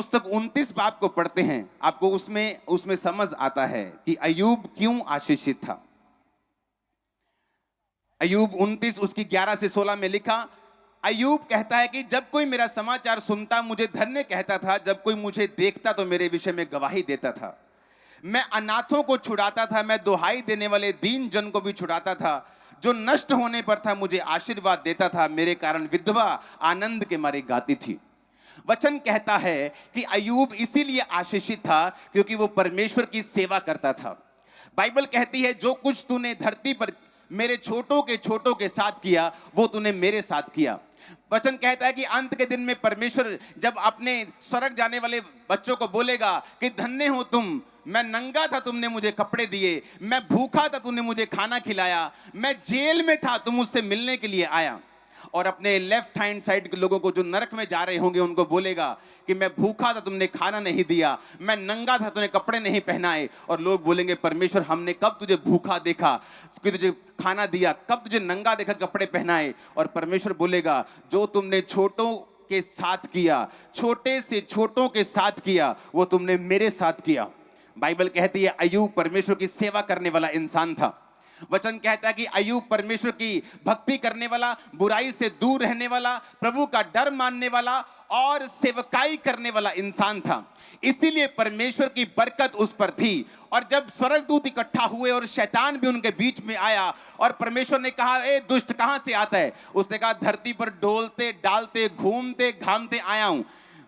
पुस्तक 29 बाब को पढ़ते हैं, आपको उसमें उसमें समझ आता है कि अय्यूब क्यों आशीषित था। अय्यूब 29 उसकी 11 से 16 में लिखा, अय्यूब कहता है कि जब कोई मेरा समाचार सुनता मुझे धन्य कहता था, जब कोई मुझे देखता तो मेरे विषय में गवाही देता था। मैं अनाथों को छुड़ाता था, मैं दुहाई देने वाले दीन जन को भी छुड़ाता था। जो नष्ट होने पर था मुझे आशीर्वाद देता था, मेरे कारण विधवा आनंद के मारे गाती थी। वचन कहता है कि अय्यूब इसीलिए आशीषित था क्योंकि वो परमेश्वर की सेवा करता था। बाइबल कहती है जो कुछ तूने धरती पर मेरे छोटों के साथ किया वो तूने मेरे साथ किया। वचन कहता है कि अंत के दिन में परमेश्वर जब अपने स्वर्ग जाने वाले बच्चों को बोलेगा कि धन्य हो तुम, मैं नंगा था तुमने मुझे कपड़े दिए, मैं भूखा था तुमने मुझे खाना खिलाया, मैं जेल में था तुम मुझसे मिलने के लिए आया। और अपने लेफ्ट हैंड साइड के लोगों को जो नरक में जा रहे होंगे उनको बोलेगा कि मैं भूखा था तुमने खाना नहीं दिया, मैं नंगा था तुमने कपड़े नहीं पहनाए। और लोग बोलेंगे परमेश्वर हमने कब तुझे भूखा देखा कि तुझे खाना दिया, कब तुझे नंगा देखा कपड़े पहनाए। और परमेश्वर बोलेगा जो तुमने छोटों के साथ किया, छोटे से छोटों के साथ किया, वो तुमने मेरे साथ किया। बाइबल कहती है अय्यूब परमेश्वर की सेवा करने वाला इंसान था। वचन कहता है कि अय्यूब परमेश्वर की भक्ति करने वाला, बुराई से दूर रहने वाला, प्रभु का डर मानने वाला और सेवकाई करने वाला इंसान था। इसीलिए परमेश्वर की बरकत उस पर थी। और जब स्वर्गदूत इकट्ठा हुए और शैतान भी उनके बीच में आया और परमेश्वर ने कहा ए दुष्ट कहां से आता है, उसने कहा धरती पर डोलते डालते घूमते घामते आया हूं।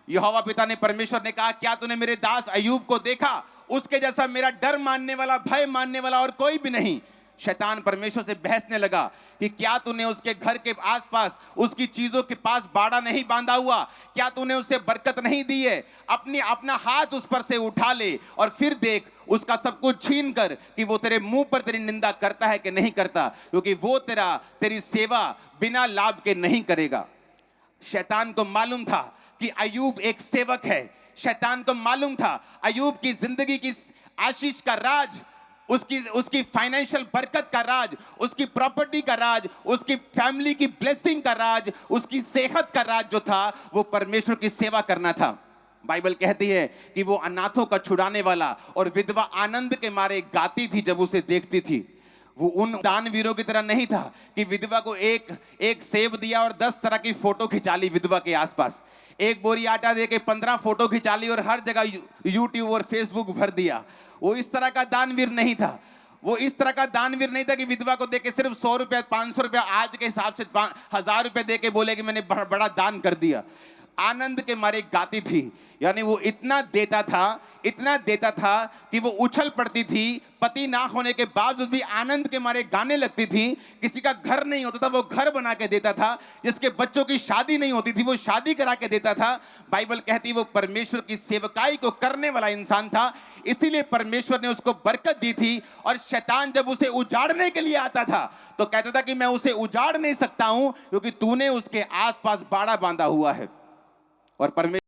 यहोवा पिता ने, परमेश्वर ने कहा क्या तूने मेरे दास अय्यूब को देखा, उसके जैसा मेरा डर मानने वाला, भय मानने वाला और कोई भी नहीं। शैतान परमेश्वर से बहसने लगा कि क्या तूने उसके घर के आसपास उसकी चीजों के पास बाड़ा नहीं बांधा हुआ, क्या तूने उसे बरकत नहीं दी है, अपना हाथ उस पर से उठा ले और फिर देख उसका सब कुछ छीन कर कि वो तेरे मुंह पर तेरी निंदा करता है कि नहीं करता, क्योंकि वो तेरी सेवा बिना लाभ के नहीं करेगा। शैतान को मालूम था कि अय्यूब एक सेवक है। शैतान को मालूम था अय्यूब की जिंदगी की आशीष का राज, उसकी उसकी फाइनेंशियल बरकत का राज, उसकी प्रॉपर्टी का राज, उसकी फैमिली की ब्लेसिंग का राज, उसकी सेहत का राज जो था वो परमेश्वर की सेवा करना था। बाइबल कहती है कि वो अनाथों का छुड़ाने वाला और विधवा आनंद के मारे गाती थी जब उसे देखती थी। वो उन दानवीरों की तरह नहीं था कि विधवा को एक एक सेब दिया और 10 तरह की फोटो खिंचा ली विधवा के आसपास, एक बोरी आटा दे के 15 फोटो खिंचा ली और हर जगह यूट्यूब और फेसबुक भर दिया। वो इस तरह का दानवीर नहीं था। वो इस तरह का दानवीर नहीं था कि विधवा को देके सिर्फ 100 रुपया 500 रुपया आज के हिसाब से 1000 रुपए देके बोले कि मैंने बड़ा दान कर दिया। आनंद के मारे गाती थी, यानी वो इतना देता था कि वो उछल पड़ती थी, पति ना होने के बावजूद भी आनंद के मारे गाने लगती थी। किसी का घर नहीं होता था वो घर बना के देता था, जिसके बच्चों की शादी नहीं होती थी वो शादी करा के देता था। बाइबल कहती वो परमेश्वर की सेवकाई को करने वाला इंसान था, इसीलिए परमेश्वर ने उसको बरकत दी थी। और शैतान जब उसे उजाड़ने के लिए आता था तो कहता था कि मैं उसे उजाड़ नहीं सकता हूं क्योंकि तूने उसके आसपास बाड़ा बांधा हुआ है। और परमेश्वर